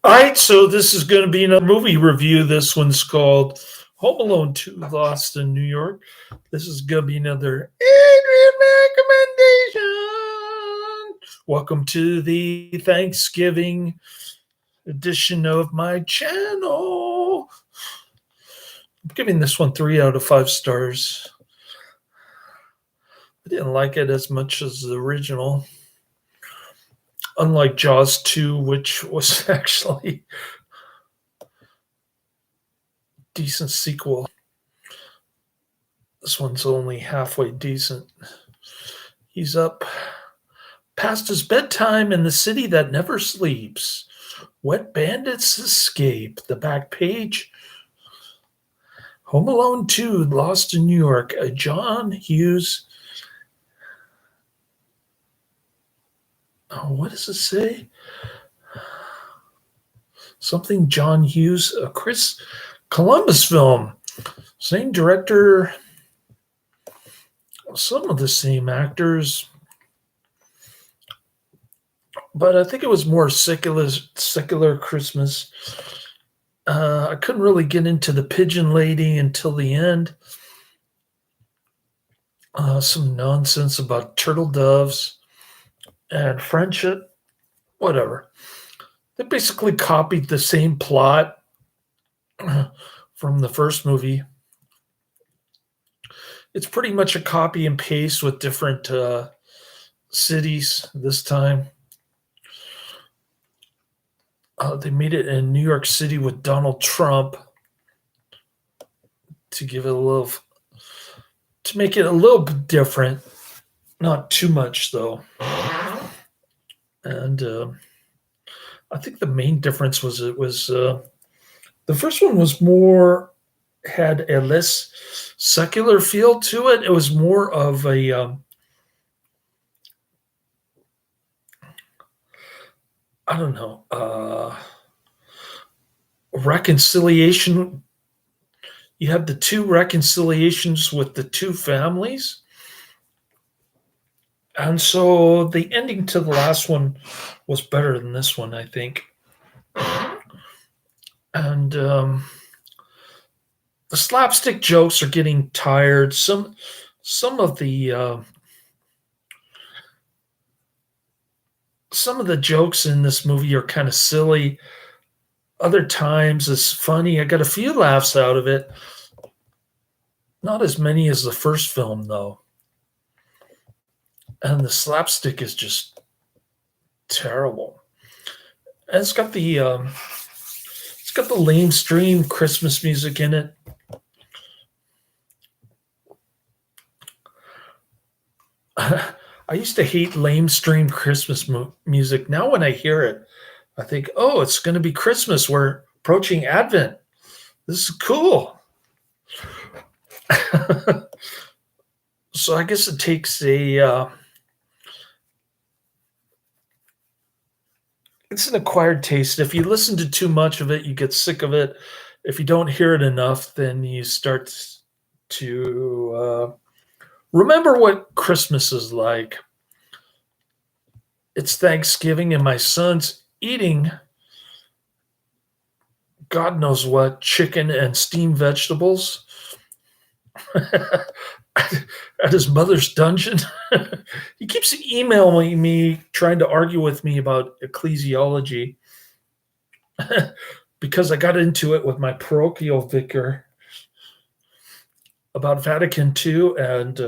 All right, so this is going to be another movie review. This one's called Home Alone 2 Lost in New York. This is going to be another Adrian recommendation. Welcome to the Thanksgiving edition of my channel. I'm giving this one 3 out of 5 stars. I didn't like it as much as the original. Unlike Jaws 2, which was actually a decent sequel. This one's only halfway decent. He's up past his bedtime in the city that never sleeps. Wet bandits escape. The back page. Home Alone 2, Lost in New York. A John Hughes. Oh, what does it say? Something John Hughes, a Chris Columbus film. Same director, some of the same actors, but I think it was more secular Christmas. I couldn't really get into the pigeon lady until the end. Some nonsense about turtle doves and friendship, whatever. They basically copied the same plot from the first movie. It's pretty much a copy and paste with different cities this time. They made it in New York City with Donald Trump to give it to make it a little bit different. Not too much though. And I think the main difference was the first one was had a less secular feel to it. It was more of a I don't know, reconciliation. You have the two reconciliations with the two families. And so the ending to the last one was better than this one, I think. And the slapstick jokes are getting tired. Some of the jokes in this movie are kind of silly. Other times it's funny. I got a few laughs out of it. Not as many as the first film, though. And the slapstick is just terrible. And it's got the lamestream Christmas music in it. I used to hate lamestream Christmas music. Now when I hear it, I think, oh, it's going to be Christmas. We're approaching Advent. This is cool. So I guess it takes it's an acquired taste. If you listen to too much of it, you get sick of it. If you don't hear it enough, then you start to remember what Christmas is like. It's Thanksgiving, and my son's eating God knows what, chicken and steamed vegetables at his mother's dungeon. He keeps emailing me, trying to argue with me about ecclesiology because I got into it with my parochial vicar about Vatican II and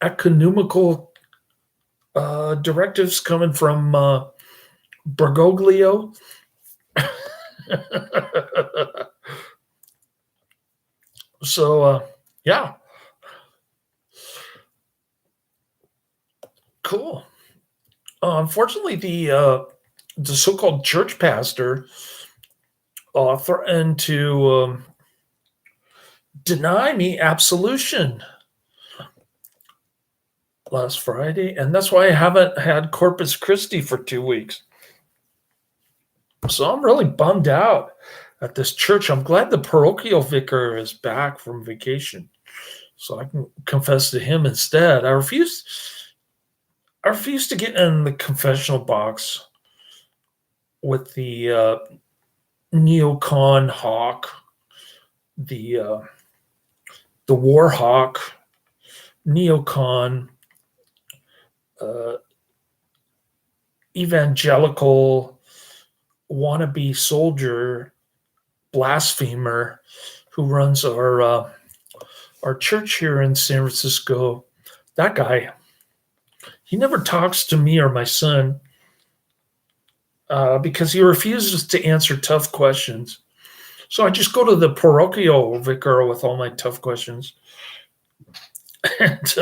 economical directives coming from Bergoglio. So, yeah. Cool. Unfortunately, the so-called church pastor threatened to deny me absolution last Friday, and that's why I haven't had Corpus Christi for 2 weeks. So I'm really bummed out at this church. I'm glad the parochial vicar is back from vacation, so I can confess to him instead. I refuse I refuse to get in the confessional box with the neocon hawk, the war hawk, neocon, uh, evangelical wannabe soldier, blasphemer who runs our church here in San Francisco. That guy, he never talks to me or my son because he refuses to answer tough questions. So I just go to the parochial vicar with all my tough questions. and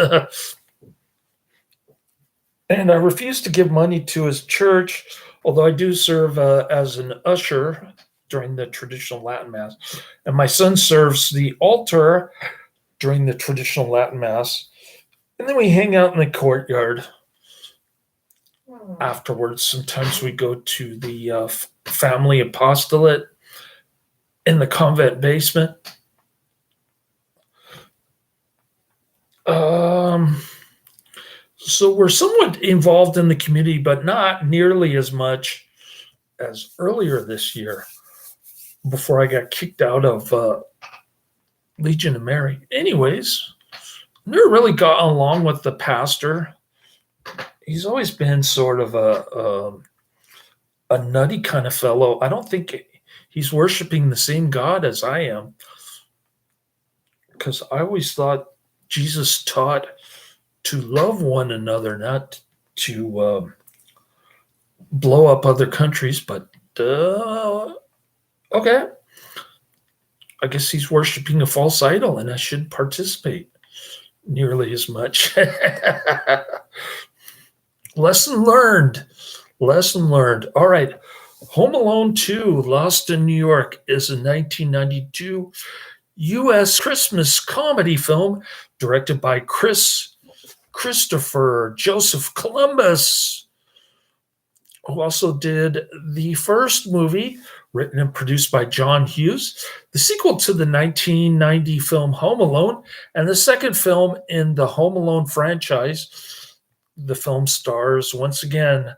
and I refuse to give money to his church, although I do serve as an usher during the traditional Latin Mass. And my son serves the altar during the traditional Latin Mass. And then we hang out in the courtyard afterwards. Sometimes we go to the family apostolate in the convent basement. So we're somewhat involved in the community, but not nearly as much as earlier this year before I got kicked out of Legion of Mary. Anyways, never really got along with the pastor. He's always been sort of a nutty kind of fellow. I don't think he's worshiping the same God as I am, because I always thought Jesus taught to love one another, not to blow up other countries. But okay, I guess he's worshiping a false idol, and I should participate nearly as much. Lesson learned. Lesson learned. All right. Home Alone 2, Lost in New York, is a 1992 U.S. Christmas comedy film directed by Christopher Joseph Columbus, who also did the first movie, written and produced by John Hughes, the sequel to the 1990 film Home Alone, and the second film in the Home Alone franchise. The film stars, once again,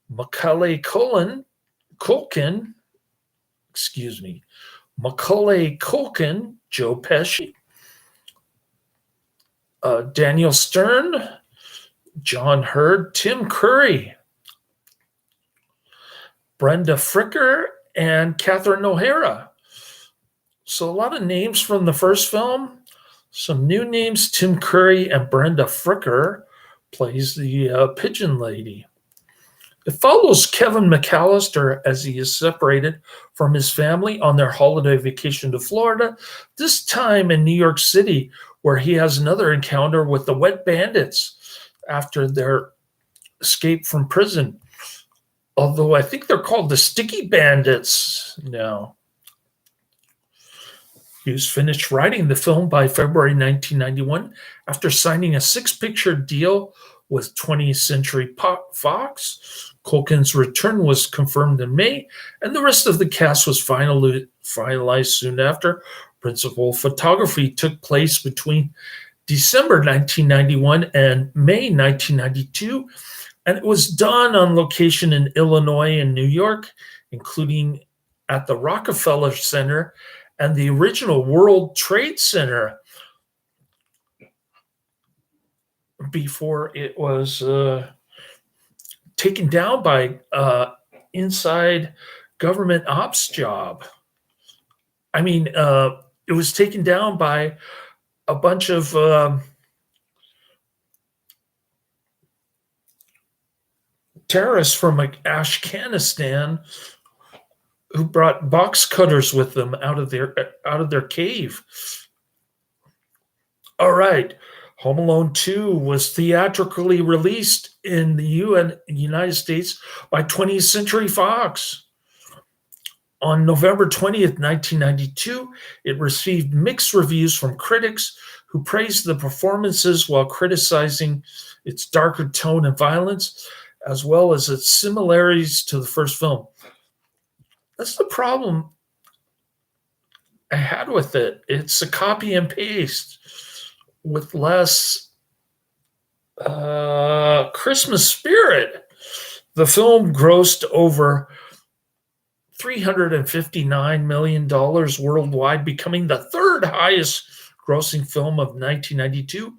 Macaulay Culkin, Macaulay Culkin, Joe Pesci, Daniel Stern, John Hurd, Tim Curry, Brenda Fricker, and Catherine O'Hara. So a lot of names from the first film. Some new names: Tim Curry and Brenda Fricker plays the pigeon lady. It follows Kevin McAllister as he is separated from his family on their holiday vacation to Florida, this time in New York City, where he has another encounter with the Wet Bandits after their escape from prison. Although I think they're called the Sticky Bandits now. Hughes finished writing the film by February 1991 after signing a 6-picture deal with 20th Century Fox. Culkin's return was confirmed in May, and the rest of the cast was finalized soon after. Principal photography took place between December 1991 and May 1992, and it was done on location in Illinois and New York, including at the Rockefeller Center and the original World Trade Center before it was taken down by inside government ops job. I mean, it was taken down by a bunch of terrorists from Afghanistan who brought box cutters with them out of their cave. All right. Home Alone 2 was theatrically released in the United States by 20th Century Fox. On November 20th, 1992, it received mixed reviews from critics who praised the performances while criticizing its darker tone and violence, as well as its similarities to the first film. That's the problem I had with it. It's a copy and paste with less Christmas spirit. The film grossed over $359 million worldwide, becoming the third highest grossing film of 1992.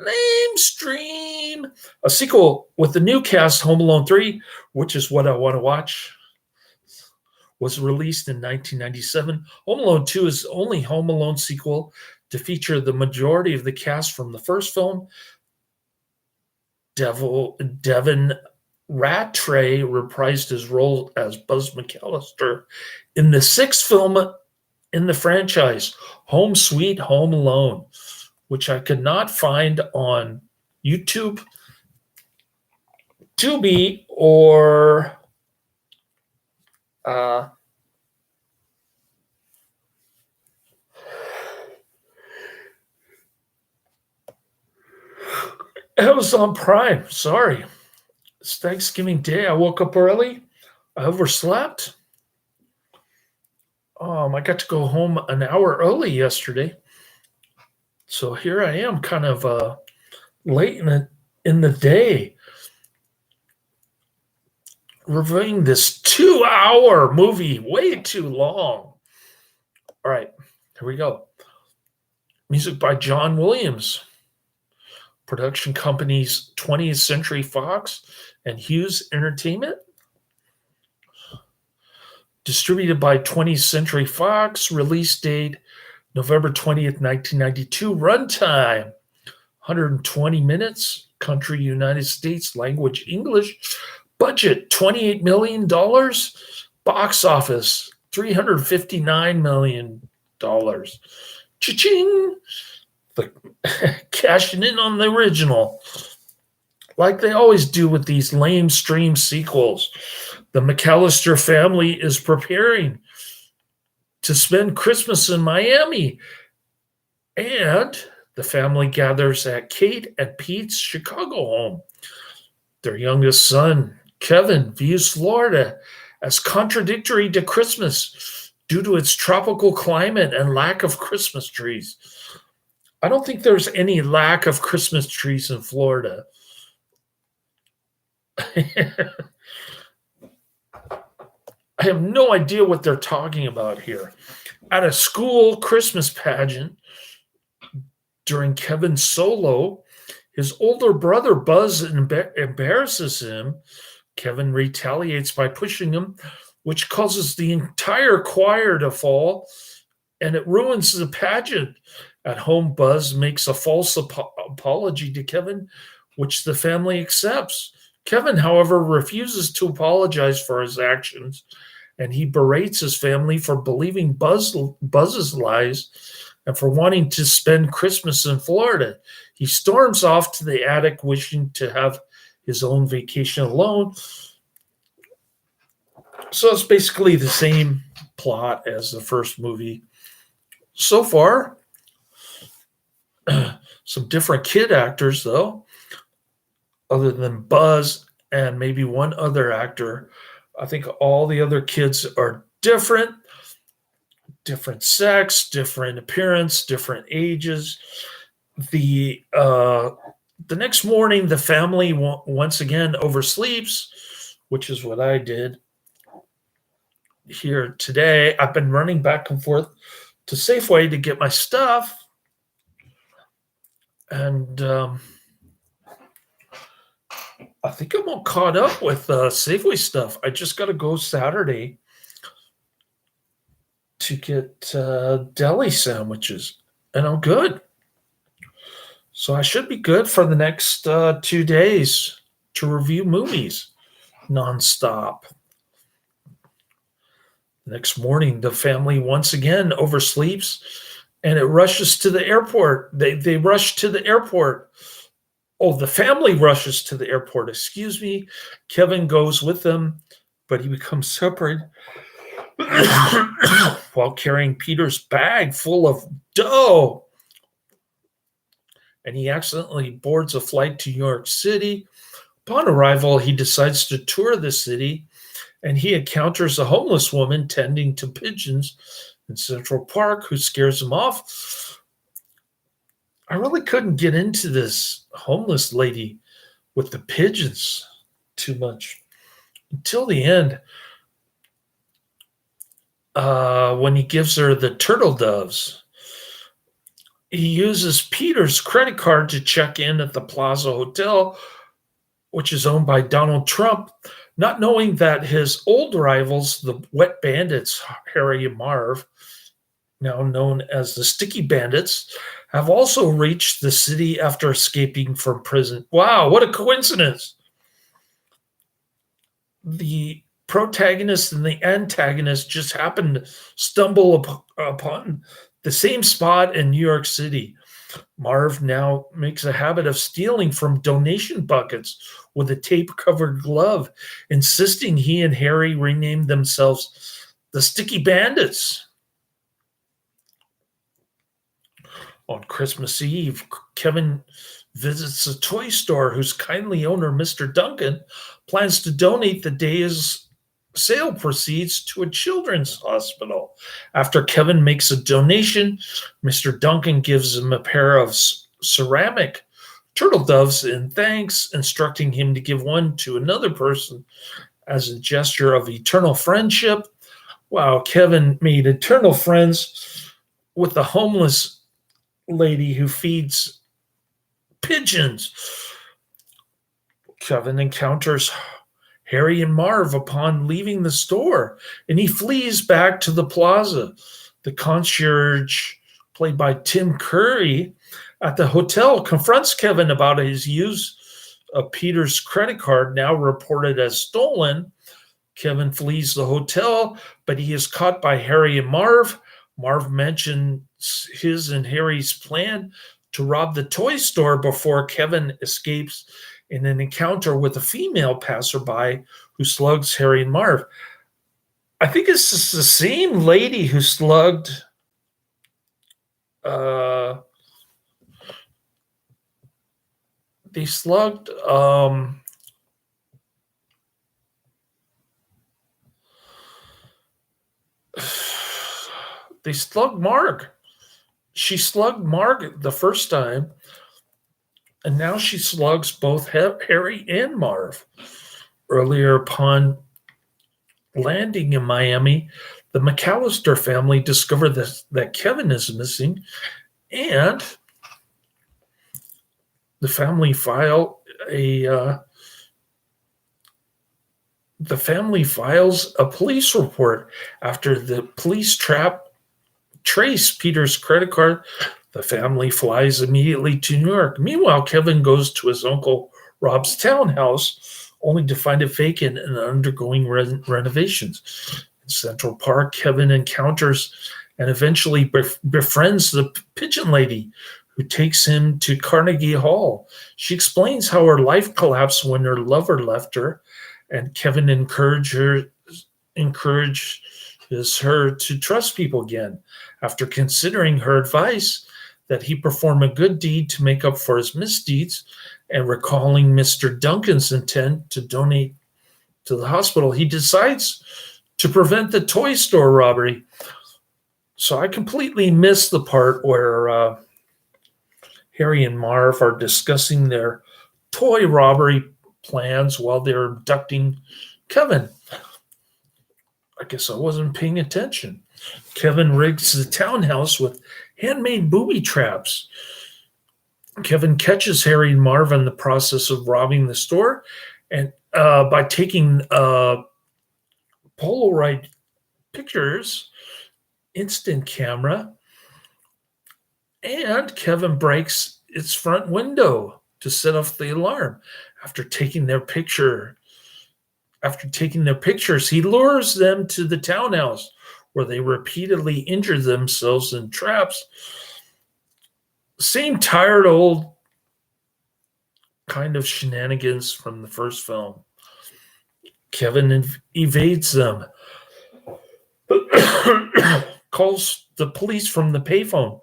Lamestream. A sequel with the new cast, Home Alone 3, which is what I want to watch, was released in 1997. Home Alone 2 is the only Home Alone sequel to feature the majority of the cast from the first film. Devin Ratray reprised his role as Buzz McAllister in the sixth film in the franchise, Home Sweet Home Alone, which I could not find on YouTube, Tubi, or Amazon Prime. Sorry. It's Thanksgiving Day. I woke up early. I overslept. I got to go home an hour early yesterday. So here I am, kind of late in the day, reviewing this 2-hour movie, way too long. All right, here we go. Music by John Williams. Production companies 20th Century Fox and Hughes Entertainment. Distributed by 20th Century Fox. Release date November 20th, 1992. Runtime 120 minutes. Country United States. Language English. Budget $28 million. Box office $359 million. Cha-ching! Cashing in on the original, like they always do with these lamestream sequels. The McAllister family is preparing to spend Christmas in Miami, and the family gathers at Kate and Pete's Chicago home. Their youngest son, Kevin, views Florida as contradictory to Christmas due to its tropical climate and lack of Christmas trees. I don't think there's any lack of Christmas trees in Florida. I have no idea what they're talking about here. At a school Christmas pageant, during Kevin's solo, his older brother Buzz embarrasses him. Kevin retaliates by pushing him, which causes the entire choir to fall, and it ruins the pageant. At home, Buzz makes a false apology to Kevin, which the family accepts. Kevin, however, refuses to apologize for his actions, and he berates his family for believing Buzz's lies and for wanting to spend Christmas in Florida. He storms off to the attic, wishing to have his own vacation alone. So it's basically the same plot as the first movie. So far, some different kid actors, though, other than Buzz and maybe one other actor. I think all the other kids are different sex, different appearance, different ages. The next morning, the family once again oversleeps, which is what I did here today. I've been running back and forth to Safeway to get my stuff. And I think I'm all caught up with Safeway stuff. I just got to go Saturday to get deli sandwiches, and I'm good. So I should be good for the next 2 days to review movies nonstop. Next morning, the family once again oversleeps, and it rushes to the airport. They rush to the airport. Oh, the family rushes to the airport. Excuse me. Kevin goes with them, but he becomes separated while carrying Peter's bag full of dough. And he accidentally boards a flight to New York City. Upon arrival, he decides to tour the city, and he encounters a homeless woman tending to pigeons in Central Park who scares him off. I really couldn't get into this homeless lady with the pigeons too much. Until the end, when he gives her the turtle doves, he uses Peter's credit card to check in at the Plaza Hotel, which is owned by Donald Trump, not knowing that his old rivals, the Wet Bandits, Harry and Marv, now known as the Sticky Bandits, have also reached the city after escaping from prison. Wow, what a coincidence! The protagonist and the antagonist just happened to stumble upon the same spot in New York City. Marv now makes a habit of stealing from donation buckets with a tape-covered glove, insisting he and Harry rename themselves the Sticky Bandits. On Christmas Eve, Kevin visits a toy store whose kindly owner, Mr. Duncan, plans to donate the day's sale proceeds to a children's hospital. After Kevin makes a donation, Mr. Duncan gives him a pair of ceramic turtle doves in thanks, instructing him to give one to another person as a gesture of eternal friendship. Wow, Kevin made eternal friends with the homeless lady who feeds pigeons. Kevin encounters Harry and Marv upon leaving the store, and he flees back to the plaza. The concierge, played by Tim Curry, at the hotel confronts Kevin about his use of Peter's credit card, now reported as stolen. Kevin flees the hotel, but he is caught by Harry and Marv. Marv mentions his and Harry's plan to rob the toy store before Kevin escapes in an encounter with a female passerby who slugs Harry and Marv. I think it's the same lady who slugged they slugged they slugged Mark. She slugged Mark the first time, and now she slugs both Harry and Marv. Earlier, upon landing in Miami, the McAllister family discovered that Kevin is missing, and the family files a police report after the police trace Peter's credit card. The family flies immediately to New York. Meanwhile, Kevin goes to his uncle Rob's townhouse, only to find it vacant and undergoing renovations. In Central Park, Kevin encounters and eventually befriends the pigeon lady, who takes him to Carnegie Hall. She explains how her life collapsed when her lover left her, and Kevin encourages her to trust people again. After considering her advice that he perform a good deed to make up for his misdeeds, and recalling Mr. Duncan's intent to donate to the hospital, he decides to prevent the toy store robbery. So I completely missed the part where Harry and Marv are discussing their toy robbery plans while they're abducting Kevin. I guess I wasn't paying attention. Kevin rigs the townhouse with handmade booby traps. Kevin catches Harry and Marv in the process of robbing the store, and by taking Polaroid pictures, instant camera, and Kevin breaks its front window to set off the alarm. After taking their pictures, he lures them to the townhouse, where they repeatedly injure themselves in traps. Same tired old kind of shenanigans from the first film. Kevin evades them, calls the police from the payphone.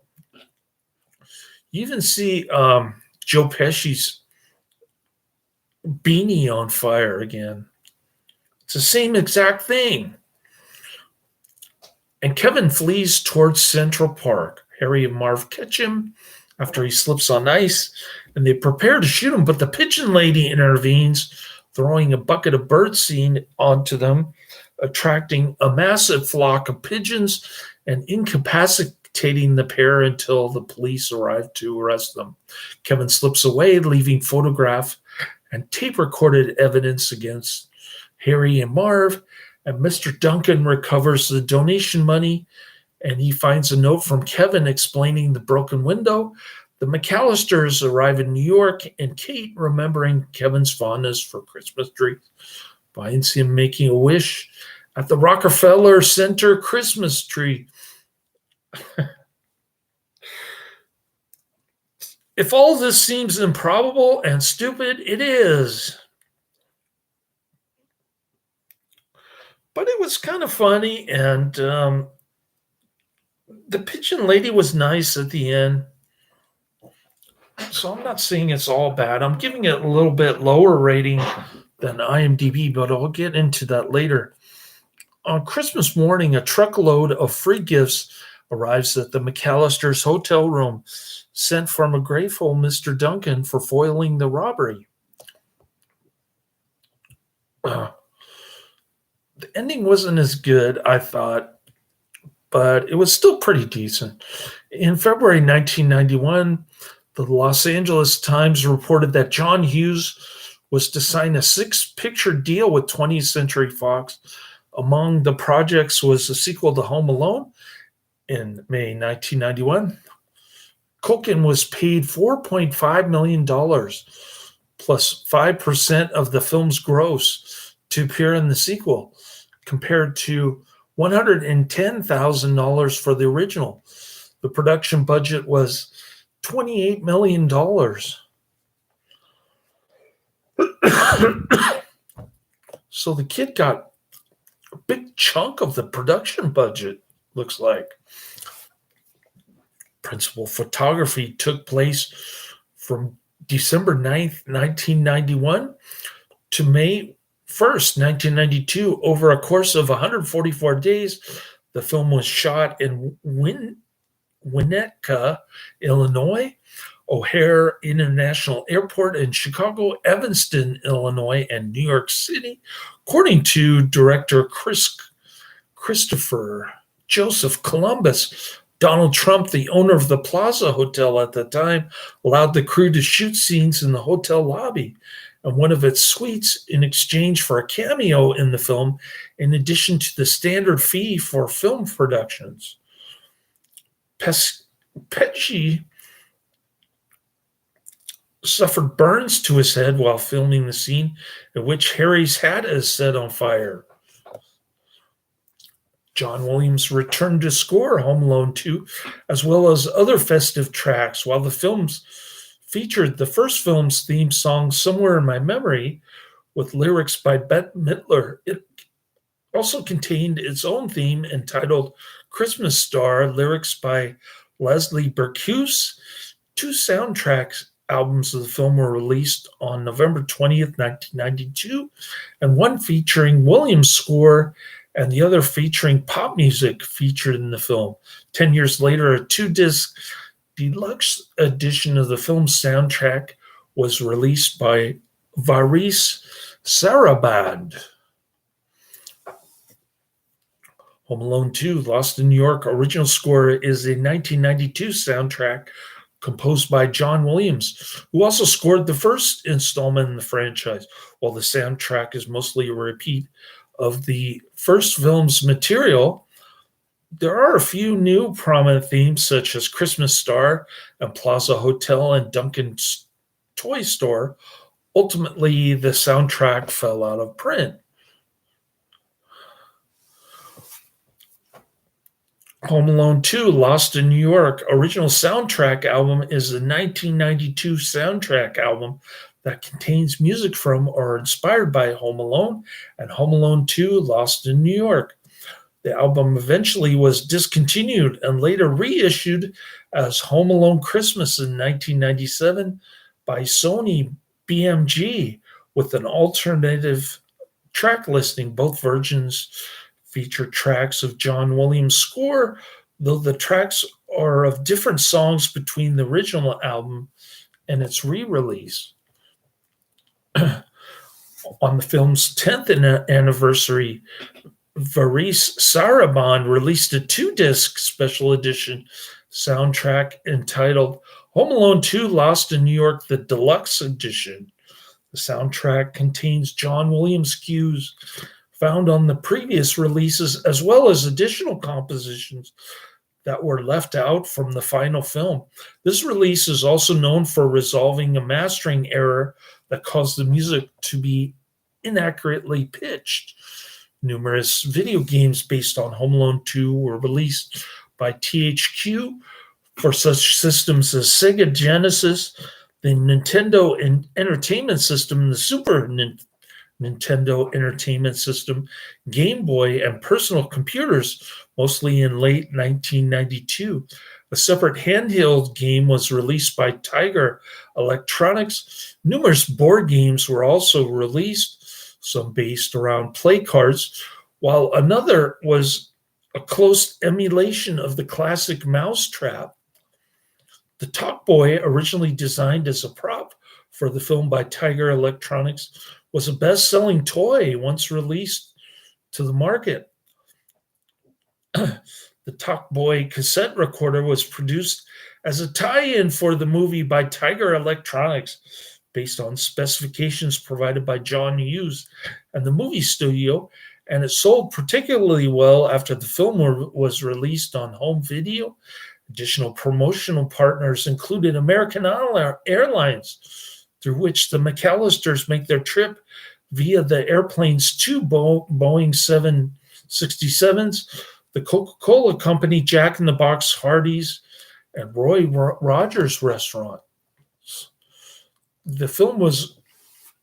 You even see Joe Pesci's beanie on fire again. It's the same exact thing. And Kevin flees towards Central Park. Harry and Marv catch him after he slips on ice, and they prepare to shoot him, but the pigeon lady intervenes, throwing a bucket of birdseed onto them, attracting a massive flock of pigeons and incapacitating the pair until the police arrive to arrest them. Kevin slips away, leaving photograph and tape-recorded evidence against Harry and Marv, and Mr. Duncan recovers the donation money, and he finds a note from Kevin explaining the broken window. The McAllisters arrive in New York, and Kate, remembering Kevin's fondness for Christmas trees, finds him making a wish at the Rockefeller Center Christmas tree. If all this seems improbable and stupid, it is. But it was kind of funny, and the pigeon lady was nice at the end. So I'm not saying it's all bad. I'm giving it a little bit lower rating than IMDb, but I'll get into that later. On Christmas morning, a truckload of free gifts arrives at the McAllisters' hotel room, sent from a grateful Mr. Duncan for foiling the robbery. The ending wasn't as good, I thought, but it was still pretty decent. In February 1991, the Los Angeles Times reported that John Hughes was to sign a 6-picture deal with 20th Century Fox. Among the projects was a sequel to Home Alone in May 1991. Culkin was paid $4.5 million plus 5% of the film's gross to appear in the sequel, compared to $110,000 for the original. The production budget was $28 million. So the kid got a big chunk of the production budget, looks like. Principal photography took place from December 9th, 1991 to May 1st, 1992. Over a course of 144 days, the film was shot in Winnetka, Illinois, O'Hare International Airport in Chicago, Evanston, Illinois, and New York City, according to director Christopher Joseph Columbus. Donald Trump, the owner of the Plaza Hotel at the time, allowed the crew to shoot scenes in the hotel lobby and one of its suites in exchange for a cameo in the film, in addition to the standard fee for film productions. Pesci suffered burns to his head while filming the scene in which Harry's hat is set on fire. John Williams returned to score Home Alone 2, as well as other festive tracks, while the films featured the first film's theme song, Somewhere in My Memory, with lyrics by Bette Midler. It also contained its own theme entitled Christmas Star, lyrics by Leslie Bercuse. 2 soundtracks albums of the film were released on November 20th, 1992, and one featuring Williams' score and the other featuring pop music featured in the film. 10 years later, a 2-disc deluxe edition of the film's soundtrack was released by Varis Sarabad. Home Alone 2, Lost in New York original score is a 1992 soundtrack composed by John Williams, who also scored the first installment in the franchise. While the soundtrack is mostly a repeat of the first film's material, there are a few new prominent themes such as Christmas Star and Plaza Hotel and Duncan's Toy Store. Ultimately, the soundtrack fell out of print. Home Alone 2, Lost in New York original soundtrack album is a 1992 soundtrack album that contains music from or inspired by Home Alone and Home Alone 2, Lost in New York. The album eventually was discontinued and later reissued as Home Alone Christmas in 1997 by Sony BMG with an alternative track listing. Both versions feature tracks of John Williams' score, though the tracks are of different songs between the original album and its re-release. On the film's 10th anniversary, Varis Sarabande released a 2-disc special edition soundtrack entitled Home Alone 2 Lost in New York, the Deluxe Edition. The soundtrack contains John Williams cues found on the previous releases, as well as additional compositions that were left out from the final film. This release is also known for resolving a mastering error that caused the music to be inaccurately pitched. Numerous video games based on Home Alone 2 were released by THQ for such systems as Sega Genesis, the Nintendo Entertainment System, the Super Nintendo Entertainment System, Game Boy, and personal computers, mostly in late 1992. A separate handheld game was released by Tiger Electronics. Numerous board games were also released, some based around play cards, while another was a close emulation of the classic Mousetrap. The Talk Boy, originally designed as a prop for the film by Tiger Electronics, was a best-selling toy once released to the market. The Talk Boy cassette recorder was produced as a tie-in for the movie by Tiger Electronics, based on specifications provided by John Hughes and the movie studio, and it sold particularly well after the film was released on home video. Additional promotional partners included American Airlines, through which the McAllisters make their trip via the airplane's 2 Boeing 767s, the Coca-Cola Company, Jack in the Box, Hardee's, and Roy Rogers Restaurant. The film was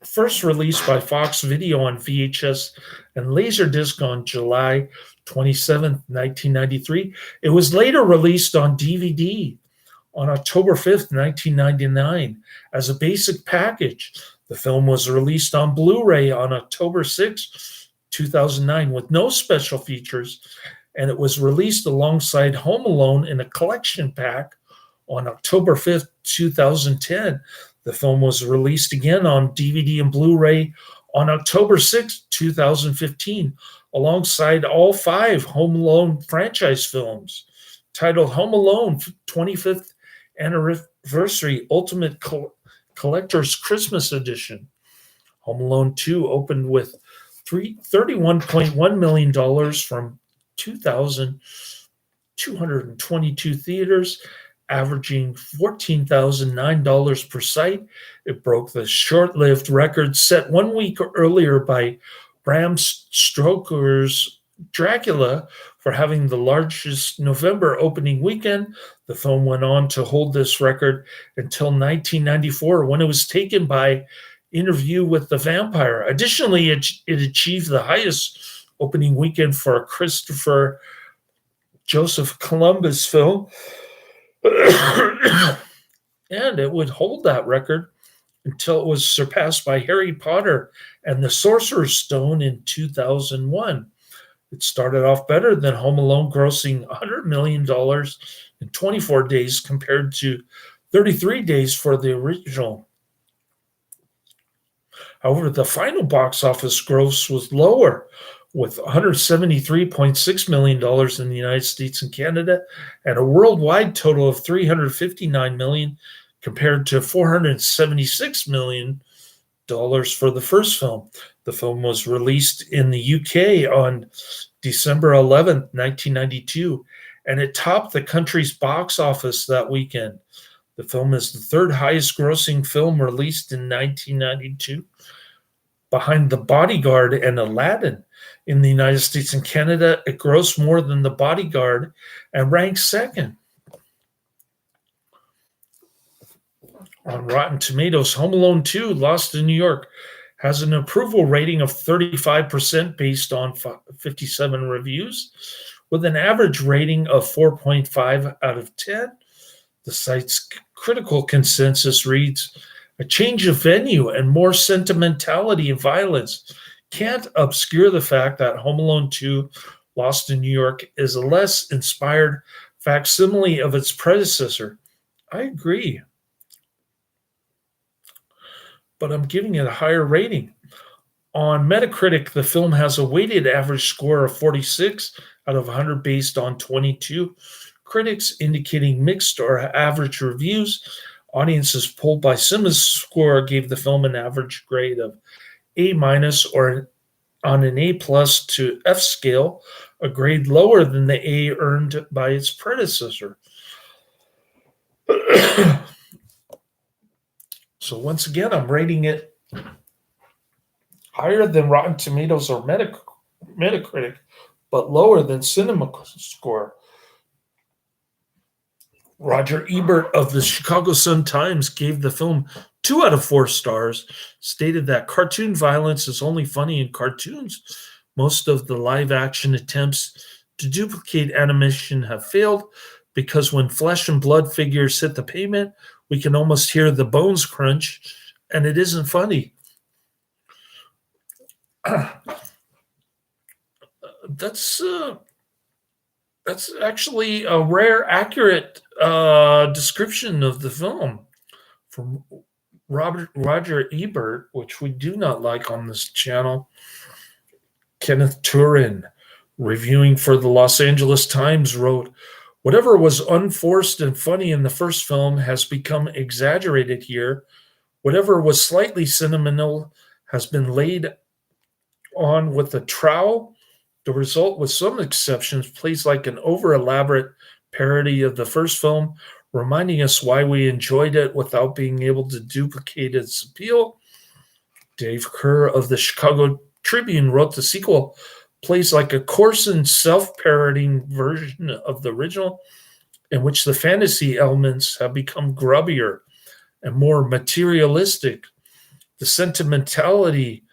first released by Fox Video on VHS and Laserdisc on July 27, 1993. It was later released on DVD on October 5th, 1999 as a basic package. The film was released on Blu-ray on October 6, 2009 with no special features, and it was released alongside Home Alone in a collection pack on October 5th, 2010. The film was released again on DVD and Blu-ray on October 6, 2015, alongside all 5 Home Alone franchise films, titled Home Alone 25th Anniversary Ultimate Collector's Christmas Edition. Home Alone 2 opened with $31.1 million from 2,222 theaters, averaging $14,009 per site. It broke the short-lived record set 1 week earlier by Bram Stoker's Dracula for having the largest November opening weekend. The film went on to hold this record until 1994, when it was taken by Interview with the Vampire. Additionally, it achieved the highest opening weekend for a Christopher Joseph Columbus film, and it would hold that record until it was surpassed by Harry Potter and the Sorcerer's Stone in 2001. It started off better than Home Alone, grossing $100 million in 24 days compared to 33 days for the original. However, the final box office gross was lower, with $173.6 million in the United States and Canada, and a worldwide total of $359 million compared to $476 million for the first film. The film was released in the UK on December 11, 1992, and it topped the country's box office that weekend. The film is the third highest grossing film released in 1992, behind The Bodyguard and Aladdin. In the United States and Canada, it grossed more than The Bodyguard and ranked second. On Rotten Tomatoes, Home Alone 2, Lost in New York, has an approval rating of 35% based on 57 reviews, with an average rating of 4.5 out of 10. The site's critical consensus reads, "A change of venue and more sentimentality and violence can't obscure the fact that Home Alone 2, Lost in New York is a less inspired facsimile of its predecessor. I agree, but I'm giving it a higher rating. On Metacritic, the film has a weighted average score of 46 out of 100 based on 22 critics, indicating mixed or average reviews. Audiences polled by Simmons Score gave the film an average grade of A minus or on an A plus to F scale, a grade lower than the A earned by its predecessor. So once again, I'm rating it higher than Rotten Tomatoes or Metacritic, but lower than Cinema Score. Roger Ebert of the Chicago Sun-Times gave the film 2 out of 4 stars, stated that cartoon violence is only funny in cartoons. Most of the live-action attempts to duplicate animation have failed because when flesh and blood figures hit the pavement, we can almost hear the bones crunch, and it isn't funny. That's actually a rare, accurate description of the film from Roger Ebert, which we do not like on this channel. Kenneth Turin, reviewing for the Los Angeles Times, wrote, "Whatever was unforced and funny in the first film has become exaggerated here. Whatever was slightly sentimental has been laid on with a trowel. The result, with some exceptions, plays like an over-elaborate parody of the first film, reminding us why we enjoyed it without being able to duplicate its appeal." Dave Kerr of the Chicago Tribune wrote the sequel plays like a coarse and self-parodying version of the original, in which the fantasy elements have become grubbier and more materialistic. The sentimentality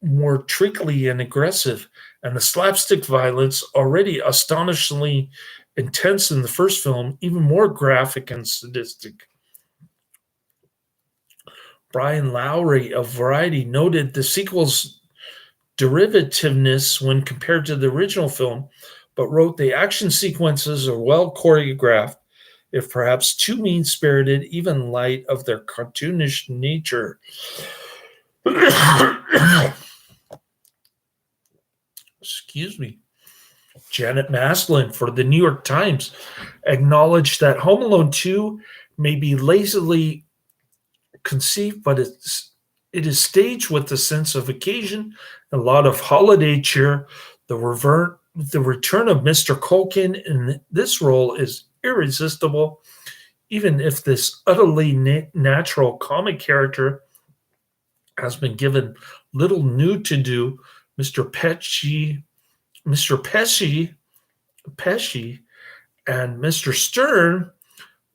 more trickly and aggressive, and the slapstick violence, already astonishingly intense in the first film, even more graphic and sadistic. Brian Lowry of Variety noted the sequel's derivativeness when compared to the original film, but wrote the action sequences are well choreographed, if perhaps too mean-spirited, even in light of their cartoonish nature. Excuse me. Janet Maslin for the New York Times acknowledged that Home Alone 2 may be lazily conceived, but it is staged with a sense of occasion, a lot of holiday cheer. The return of Mr. Culkin in this role is irresistible, even if this utterly natural comic character has been given little new to do. Mr. Pesci, and Mr. Stern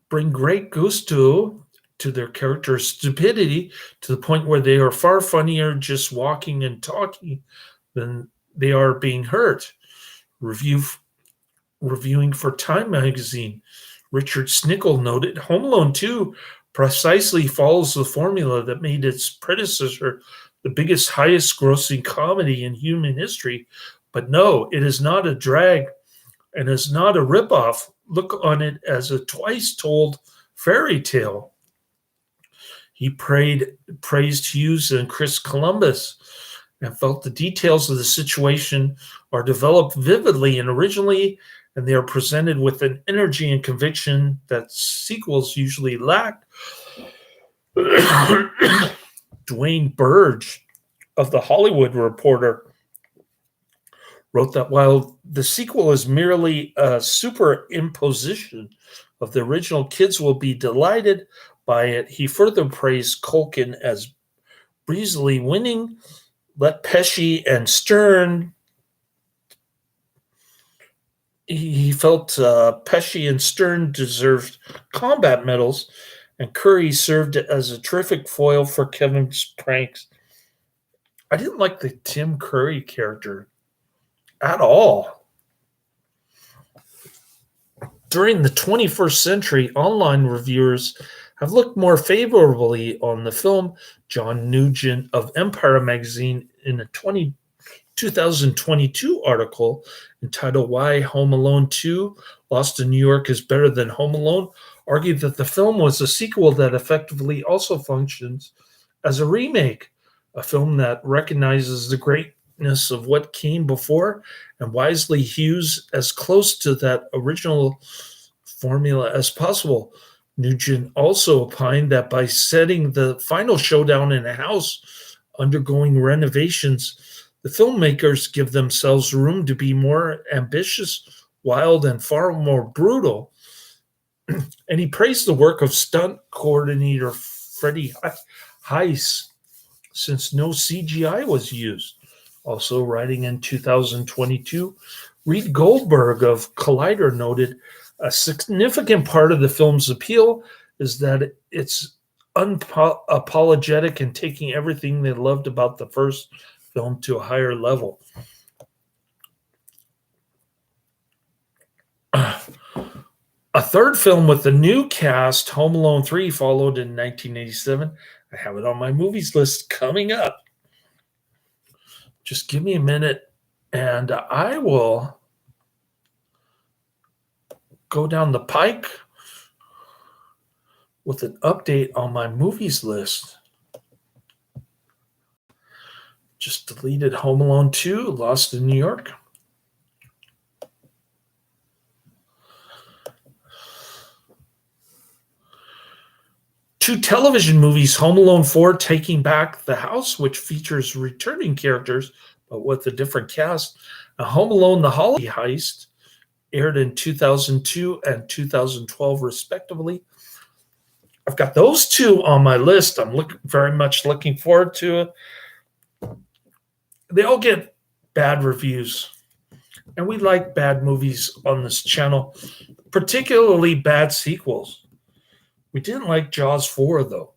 bring great gusto to their character's stupidity, to the point where they are far funnier just walking and talking than they are being hurt. Reviewing for Time magazine, Richard Snickle noted, Home Alone 2 precisely follows the formula that made its predecessor the biggest, highest grossing comedy in human history. But no, it is not a drag and is not a ripoff. Look on it as a twice told fairy tale. He praised Hughes and Chris Columbus and felt the details of the situation are developed vividly and originally, and they are presented with an energy and conviction that sequels usually lack. Dwayne Burge of The Hollywood Reporter wrote that while the sequel is merely a superimposition of the original, kids will be delighted by it. He further praised Culkin as breezily winning. Let Pesci and Stern. He felt Pesci and Stern deserved combat medals, and Curry served as a terrific foil for Kevin's pranks. I didn't like the Tim Curry character at all. During the 21st century, online reviewers have looked more favorably on the film. John Nugent of Empire magazine, in a 20 2022 article entitled Why Home Alone 2 Lost in New York is Better Than Home Alone argued that the film was a sequel that effectively also functions as a remake, a film that recognizes the greatness of what came before and wisely hews as close to that original formula as possible. Nugent also opined that by setting the final showdown in a house undergoing renovations, the filmmakers give themselves room to be more ambitious, wild, and far more brutal. And he praised the work of stunt coordinator Freddie Heiss, since no CGI was used. Also, writing in 2022, Reed Goldberg of Collider noted a significant part of the film's appeal is that it's unapologetic and taking everything they loved about the first film to a higher level. A third film with the new cast, Home Alone 3, followed in 1987. I have it on my movies list coming up. Just give me a minute and I will go down the pike with an update on my movies list. Just deleted Home Alone 2, Lost in New York. Two television movies, Home Alone 4, Taking Back the House, which features returning characters, but with a different cast. And Home Alone, The Holiday Heist, aired in 2002 and 2012, respectively. I've got those two on my list. I'm very much looking forward to it. They all get bad reviews, and we like bad movies on this channel, particularly bad sequels. We didn't like Jaws 4, though.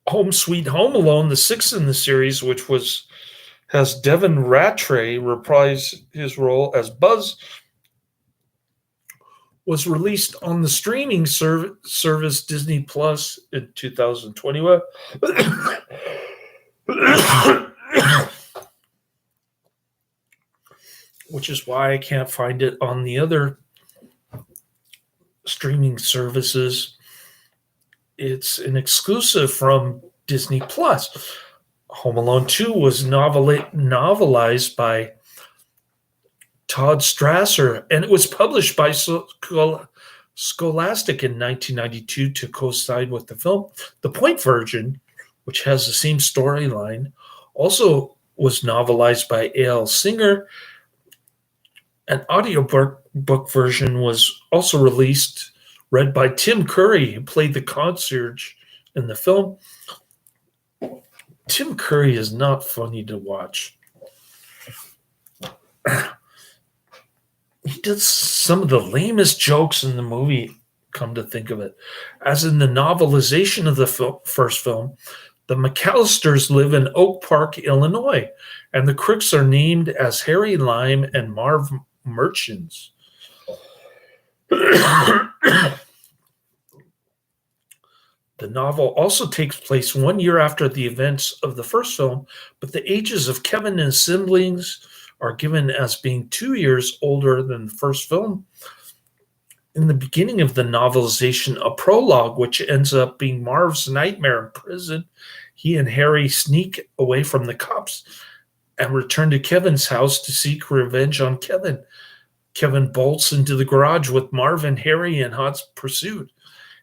Home Sweet Home Alone, the sixth in the series, which has Devin Ratray reprise his role as Buzz, was released on the streaming service Disney Plus in 2021. Which is why I can't find it on the other streaming services. It's an exclusive from Disney Plus. Home Alone 2 was novelized by Todd Strasser, and it was published by Scholastic in 1992 to coincide with the film. The Point version, which has the same storyline, also was novelized by A.L. Singer. An audiobook version was also released, read by Tim Curry, who played the concierge in the film. Tim Curry is not funny to watch. He does some of the lamest jokes in the movie, come to think of it. As in the novelization of the first film, the McAllisters live in Oak Park, Illinois, and the crooks are named as Harry Lime and Marv Merchants. The novel also takes place 1 year after the events of the first film, but the ages of Kevin and his siblings are given as being 2 years older than the first film. In the beginning of the novelization, a prologue, which ends up being Marv's nightmare in prison, he and Harry sneak away from the cops and return to Kevin's house to seek revenge on Kevin. Kevin bolts into the garage with Marv and Harry in hot pursuit.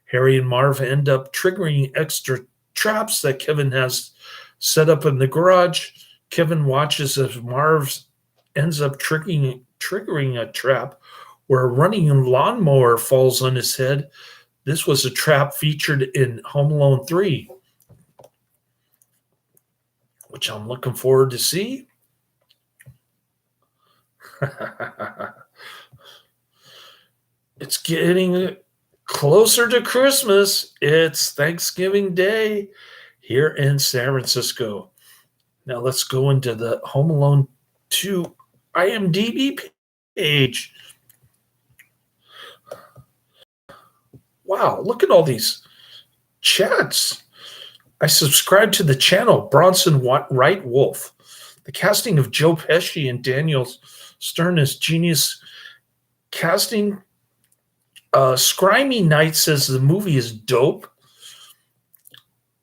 Harry and Marv end up triggering extra traps that Kevin has set up in the garage. Kevin watches as Marv ends up triggering a trap where a running lawnmower falls on his head. This was a trap featured in Home Alone 3, which I'm looking forward to see. It's getting closer to Christmas. It's Thanksgiving Day here in San Francisco. Now let's go into the Home Alone 2 IMDb page. Wow, look at all these chats. I subscribe to the channel, Bronson Wright Wolf. The casting of Joe Pesci and Daniel Stern is genius casting. Scrimey Knight says the movie is dope.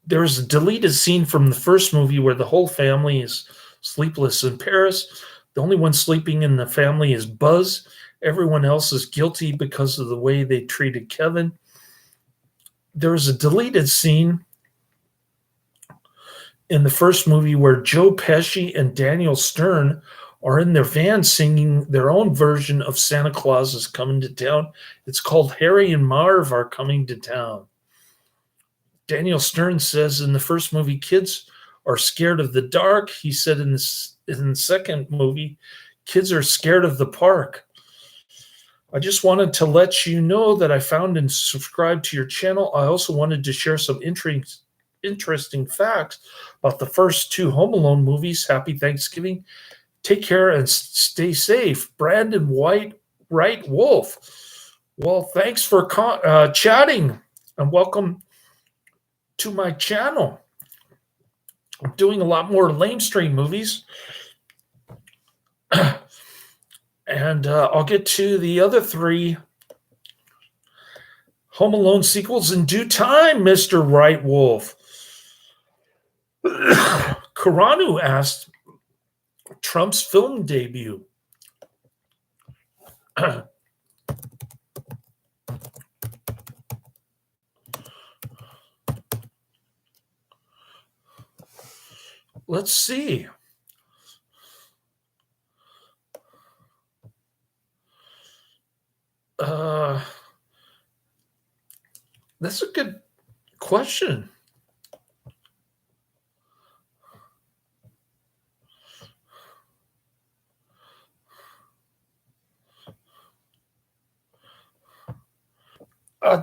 There's a deleted scene from the first movie where the whole family is sleepless in Paris. The only one sleeping in the family is Buzz. Everyone else is guilty because of the way they treated Kevin. There's a deleted scene in the first movie where Joe Pesci and Daniel Stern are in their van singing their own version of Santa Claus is Coming to Town. It's called Harry and Marv Are Coming to Town. Daniel Stern says in the first movie, kids are scared of the dark. He said in the second movie, kids are scared of the park. I just wanted to let you know that I found and subscribed to your channel. I also wanted to share some interesting facts about the first two Home Alone movies. Happy Thanksgiving. Take care and stay safe. Brandon Wright Wolf. Well, thanks for chatting and welcome to my channel. I'm doing a lot more lamestream movies. And I'll get to the other three Home Alone sequels in due time, Mr. Wright Wolf. Karanu asked Trump's film debut. Let's see. That's a good question.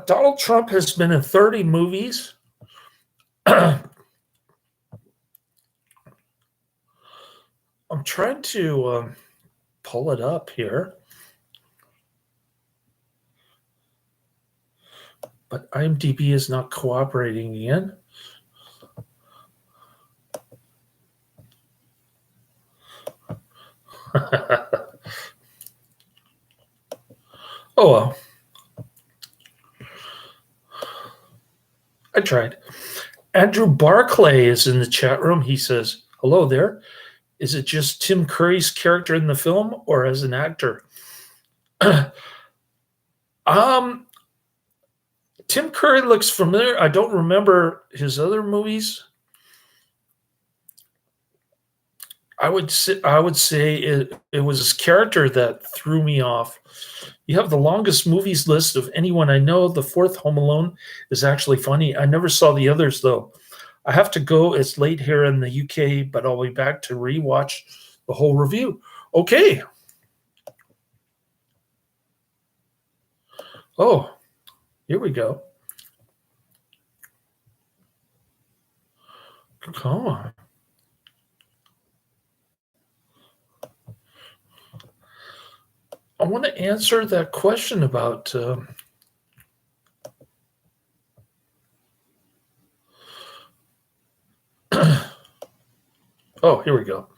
Donald Trump has been in 30 movies. I'm trying to pull it up here. But IMDb is not cooperating again. Oh, well. I tried. Andrew Barclay is in the chat room. He says, hello there. Is it just Tim Curry's character in the film or as an actor? Tim Curry looks familiar. I don't remember his other movies. I would say it was his character that threw me off. You have the longest movies list of anyone I know. The fourth Home Alone is actually funny. I never saw the others, though. I have to go. It's late here in the UK, but I'll be back to rewatch the whole review. Okay. Oh, here we go. Come on. I want to answer that question about oh, here we go.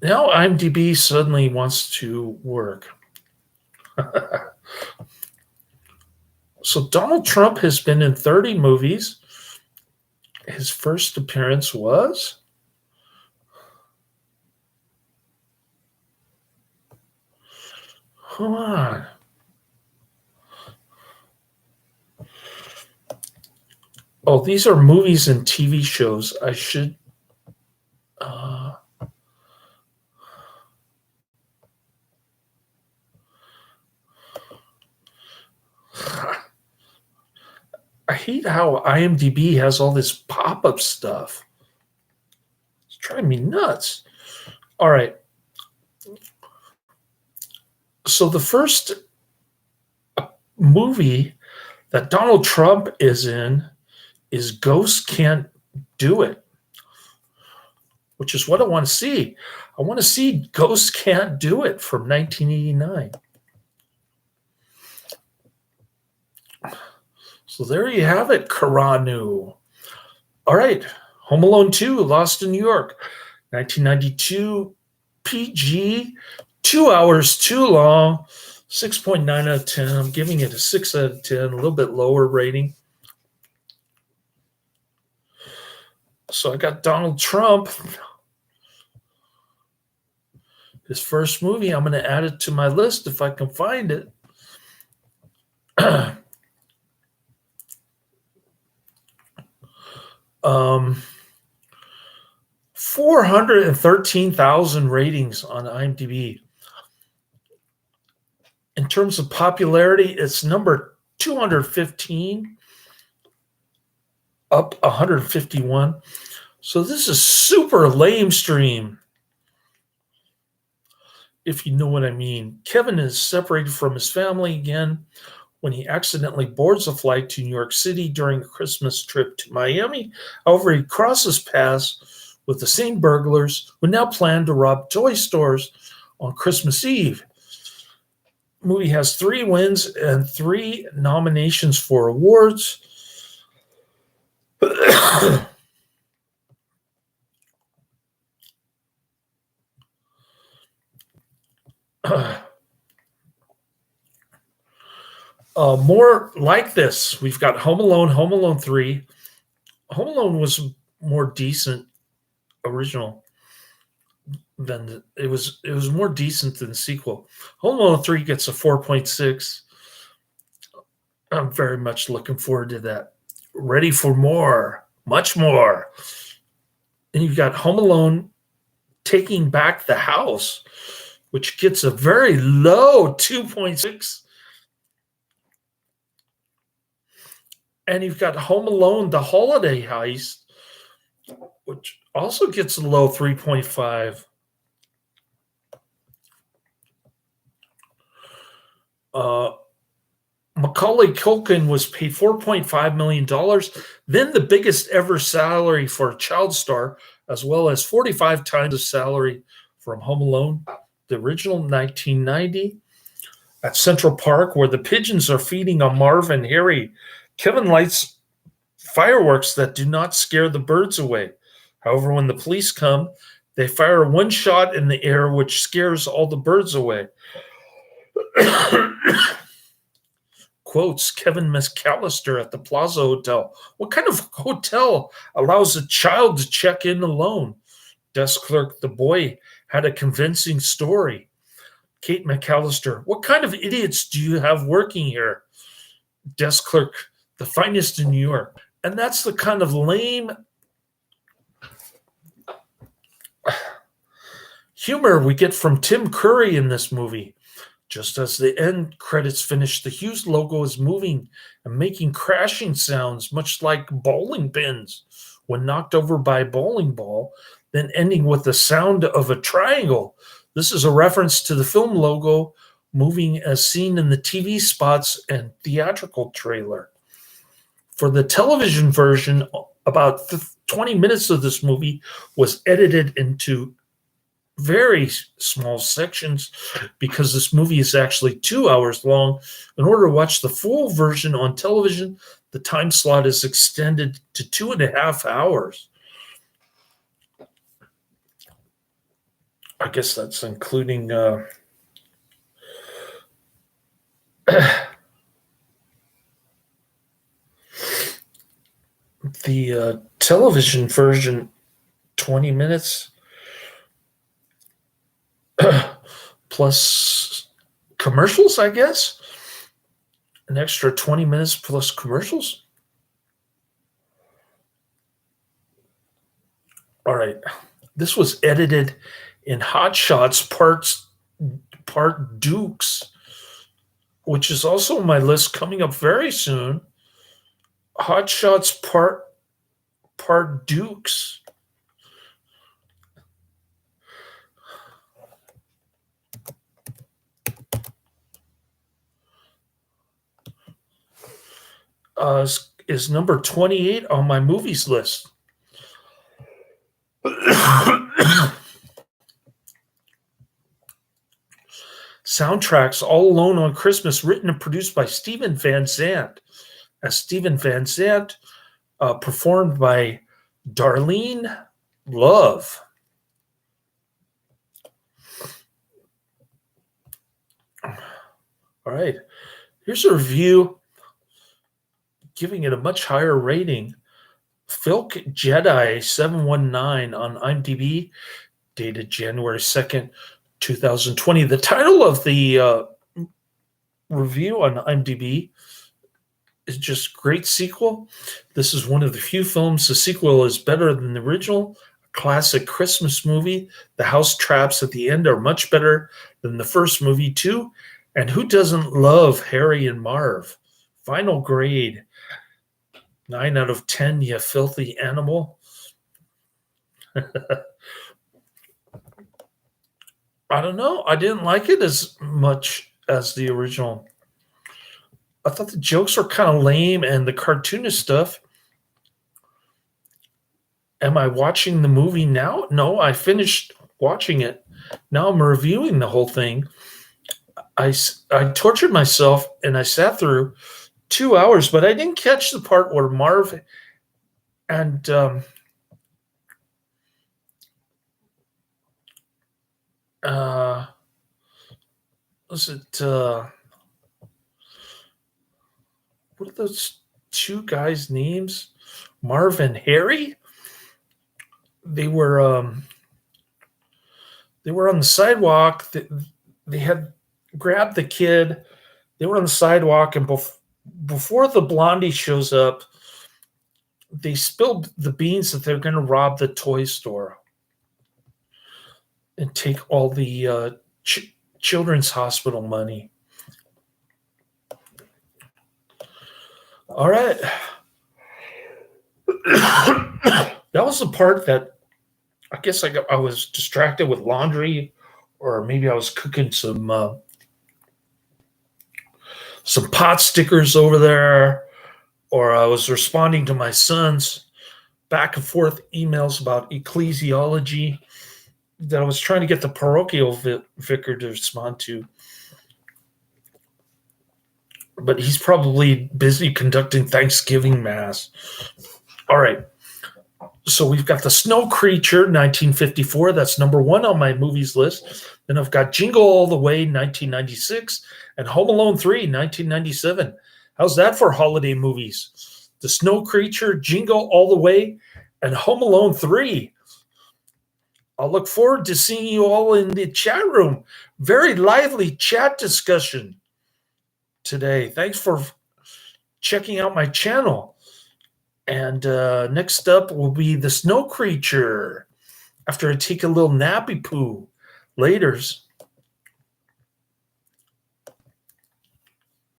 Now IMDb suddenly wants to work. So Donald Trump has been in 30 movies. His first appearance was... Hold on. Oh, these are movies and TV shows. I should... I hate how IMDb has all this pop-up stuff. It's driving me nuts. All right. So the first movie that Donald Trump is in is Ghosts Can't Do It, which is what I want to see. I want to see Ghosts Can't Do It from 1989. So there you have it, Karanu. All right, Home Alone 2, Lost in New York, 1992, PG, 2 hours too long, 6.9 out of 10. I'm giving it a 6 out of 10, a little bit lower rating. So I got Donald Trump. His first movie, I'm going to add it to my list if I can find it. 413,000 ratings on IMDb. In terms of popularity, it's number 215, up 151. So this is super lame stream, if you know what I mean. Kevin is separated from his family again when he accidentally boards a flight to New York City during a Christmas trip to Miami. However, he crosses paths with the same burglars who now plan to rob toy stores on Christmas Eve. The movie has 3 wins and 3 nominations for awards. More like this, we've got Home Alone 3. Home Alone was more decent original than it was more decent than the sequel. Home Alone 3 gets a 4.6. I'm very much looking forward to that. Ready for more, much more. And you've got Home Alone Taking Back the House, which gets a very low 2.6. And you've got Home Alone, The Holiday Heist, which also gets a low 3.5. Macaulay Culkin was paid $4.5 million, then the biggest ever salary for a child star, as well as 45 times the salary from Home Alone, the original 1990. At Central Park, where the pigeons are feeding on Marv and Harry, Kevin lights fireworks that do not scare the birds away. However, when the police come, they fire one shot in the air, which scares all the birds away. Quotes Kevin McAllister at the Plaza Hotel. What kind of hotel allows a child to check in alone? Desk clerk, the boy had a convincing story. Kate McAllister, what kind of idiots do you have working here? Desk clerk, the finest in New York. And that's the kind of lame humor we get from Tim Curry in this movie. Just as the end credits finish, the Hughes logo is moving and making crashing sounds, much like bowling pins when knocked over by a bowling ball, then ending with the sound of a triangle. This is a reference to the film logo moving as seen in the TV spots and theatrical trailer. For the television version, about 20 minutes of this movie was edited into very small sections because this movie is actually 2 hours long. In order to watch the full version on television, the time slot is extended to 2.5 hours. I guess that's including the television version, 20 minutes plus commercials, I guess. An extra 20 minutes plus commercials. All right. This was edited in Hot Shots Part Dukes, which is also on my list coming up very soon. Hot Shots Part Dukes. Is number 28 on my movies list. Soundtracks All Alone on Christmas, written and produced by Steven Van Zandt. As Steven Van Zandt, performed by Darlene Love. All right. Here's a review giving it a much higher rating. Filk Jedi 719 on IMDb, dated January 2nd, 2020. The title of the review on IMDb is just great sequel. This is one of the few films the sequel is better than the original. Classic Christmas movie. The house traps at the end are much better than the first movie too. And who doesn't love Harry and Marv? Final grade 9 out of 10, you filthy animal. I don't know. I didn't like it as much as the original. I thought the jokes were kind of lame and the cartoonish stuff. Am I watching the movie now? No, I finished watching it. Now I'm reviewing the whole thing. I tortured myself and I sat through 2 hours, but I didn't catch the part where Marv and was it what are those two guys' names? Marv and Harry? They were on the sidewalk. They had grabbed the kid. They were on the sidewalk, and before the blondie shows up, they spilled the beans that they're going to rob the toy store and take all the children's hospital money. All right. That was the part that I guess I was distracted with laundry, or maybe I was cooking some pot stickers over there, or I was responding to my son's back and forth emails about ecclesiology that I was trying to get the parochial vicar to respond to. But he's probably busy conducting Thanksgiving Mass. All right. So we've got The Snow Creature, 1954. That's number one on my movies list. Then I've got Jingle All the Way, 1996, and Home Alone 3, 1997. How's that for holiday movies? The Snow Creature, Jingle All the Way, and Home Alone 3. I'll look forward to seeing you all in the chat room. Very lively chat discussion today. Thanks for checking out my channel. And next up will be The Snow Creature after I take a little nappy poo. Laters.